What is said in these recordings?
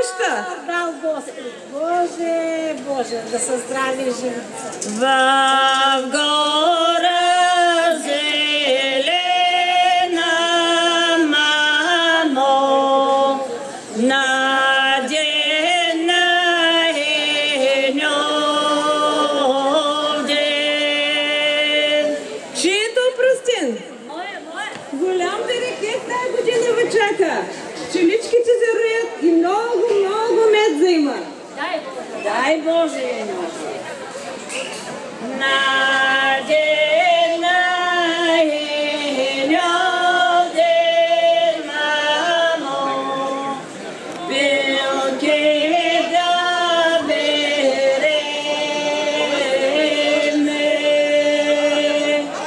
неща. Дал Господ. Боже, Боже, да са здрави и живи. В гора зелена, мамо, надена е нов ден. Чието пръстен? Моя. Голям берекет тази година ви чака. Пчеличките се роят и много, много мед взима. Дай Боже. Дай Боже, надена е нов ден, мамо, билки да береме.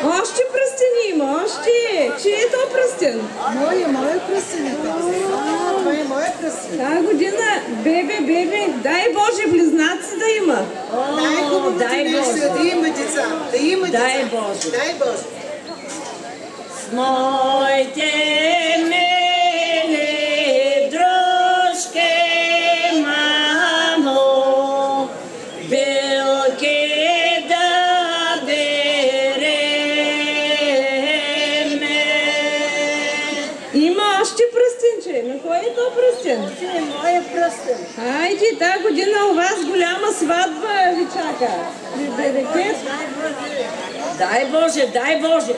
Още пръстени има, още. Чието пръстен? Моя пръстен е този. Това е моя пръстен. Тази година, бебе, дай Боже, близнаци да има. Най-хубавото дай нещо Боже. е да има деца. Да има деца. Дай Боже. Дай Боже. С моите мили дружки, мамо, билки да береме. Има още пръстенче. На кой е то пръстен? Това е моя пръстен. Хайде, тази година у вас голяма сватба ви чака. Берекет. Дай Боже, дай Боже.